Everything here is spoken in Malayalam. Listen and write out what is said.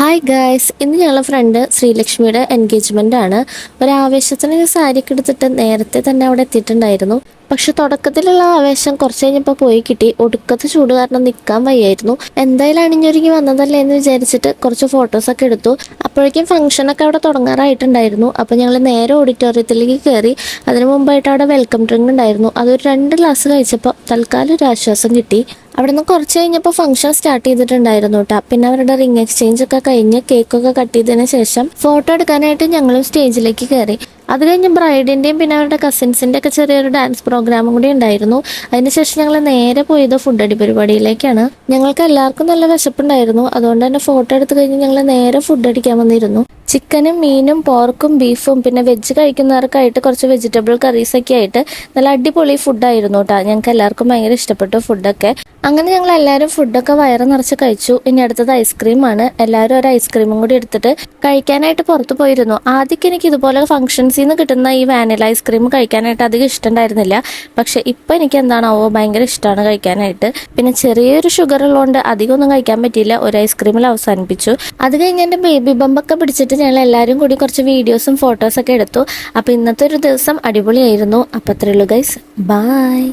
ഹായ് ഗായ്സ്, ഇന്ന് ഞങ്ങളുടെ ഫ്രണ്ട് ശ്രീലക്ഷ്മിയുടെ എൻഗേജ്മെൻ്റ് ആണ്. ഒരാവേശത്തിന് സാരിയൊക്കെ എടുത്തിട്ട് നേരത്തെ തന്നെ അവിടെ എത്തിയിട്ടുണ്ടായിരുന്നു. പക്ഷെ തുടക്കത്തിലുള്ള ആവേശം കുറച്ച് കഴിഞ്ഞപ്പോൾ പോയി കിട്ടി. ഒടുക്കത്തെ ചൂട് കാരണം നിൽക്കാൻ വയ്യായിരുന്നു. എന്തായാലും അണിഞ്ഞൊരുങ്ങി വന്നതല്ലേ എന്ന് വിചാരിച്ചിട്ട് കുറച്ച് ഫോട്ടോസൊക്കെ എടുത്തു. അപ്പോഴേക്കും ഫംഗ്ഷനൊക്കെ അവിടെ തുടങ്ങാറായിട്ടുണ്ടായിരുന്നു. അപ്പോൾ ഞങ്ങൾ നേരെ ഓഡിറ്റോറിയത്തിലേക്ക് കയറി. അതിനു മുമ്പായിട്ട് അവിടെ വെൽക്കം ഡ്രിങ്ക് ഉണ്ടായിരുന്നു. അതൊരു 2 ഗ്ലാസ് കഴിച്ചപ്പോൾ തൽക്കാലം ഒരു ആശ്വാസം കിട്ടി. അവിടെ നിന്ന് കുറച്ച് കഴിഞ്ഞപ്പോൾ ഫംഗ്ഷൻ സ്റ്റാർട്ട് ചെയ്തിട്ടുണ്ടായിരുന്നു കേട്ടോ. പിന്നെ അവരുടെ റിംഗ് എക്സ്ചേഞ്ച് ഒക്കെ കഴിഞ്ഞ് കേക്കൊക്കെ കട്ട് ചെയ്തതിന് ശേഷം ഫോട്ടോ എടുക്കാനായിട്ട് ഞങ്ങളും സ്റ്റേജിലേക്ക് കയറി. അത് കഴിഞ്ഞ് ബ്രൈഡിൻ്റെയും പിന്നെ അവരുടെ കസിൻസിൻ്റെ ഒക്കെ ചെറിയൊരു ഡാൻസ് പ്രോഗ്രാമും കൂടി ഉണ്ടായിരുന്നു. അതിനുശേഷം ഞങ്ങൾ നേരെ പോയത് ഫുഡ് അടി പരിപാടിയിലേക്കാണ്. ഞങ്ങൾക്ക് എല്ലാവർക്കും നല്ല വിശപ്പുണ്ടായിരുന്നു. അതുകൊണ്ട് തന്നെ ഫോട്ടോ എടുത്ത് കഴിഞ്ഞ് ഞങ്ങൾ നേരെ ഫുഡ് അടിക്കാൻ വന്നിരുന്നു. ചിക്കനും മീനും പോർക്കും ബീഫും പിന്നെ വെജ് കഴിക്കുന്നവർക്കായിട്ട് കുറച്ച് വെജിറ്റബിൾ കറീസൊക്കെ ആയിട്ട് നല്ല അടിപൊളി ഫുഡായിരുന്നു കേട്ടോ. ഞങ്ങൾക്ക് എല്ലാവർക്കും ഭയങ്കര ഇഷ്ടപ്പെട്ടു ഫുഡൊക്കെ. അങ്ങനെ ഞങ്ങൾ എല്ലാവരും ഫുഡൊക്കെ വയറ് നിറച്ച് കഴിച്ചു. ഇനി അടുത്തത് ഐസ്ക്രീമാണ്. എല്ലാവരും ഒരു ഐസ്ക്രീമും കൂടി എടുത്തിട്ട് കഴിക്കാനായിട്ട് പുറത്ത് പോയിരുന്നു. ആദ്യമൊക്കെ എനിക്ക് ഇതുപോലെ ഫംഗ്ഷൻസിൽ നിന്ന് കിട്ടുന്ന ഈ വാനില ഐസ്ക്രീം കഴിക്കാനായിട്ട് അധികം ഇഷ്ടമുണ്ടായിരുന്നില്ല. പക്ഷെ ഇപ്പം എനിക്ക് എന്താണാവോ ഭയങ്കര ഇഷ്ടമാണ് കഴിക്കാനായിട്ട്. പിന്നെ ചെറിയൊരു ഷുഗർ ഉള്ളതുകൊണ്ട് അധികം ഒന്നും കഴിക്കാൻ പറ്റിയില്ല. ഒരു ഐസ്ക്രീമിൽ അവസാനിപ്പിച്ചു. അത് കഴിഞ്ഞ് എൻ്റെ ബേബി ബമ്പൊക്കെ പിടിച്ചിട്ട് ഞങ്ങൾ എല്ലാവരും കൂടി കുറച്ച് വീഡിയോസും ഫോട്ടോസൊക്കെ എടുത്തു. അപ്പോൾ ഇന്നത്തെ ഒരു ദിവസം അടിപൊളിയായിരുന്നു. അപ്പോൾ അത്രയുള്ളൂ ഗൈസ്, ബൈ.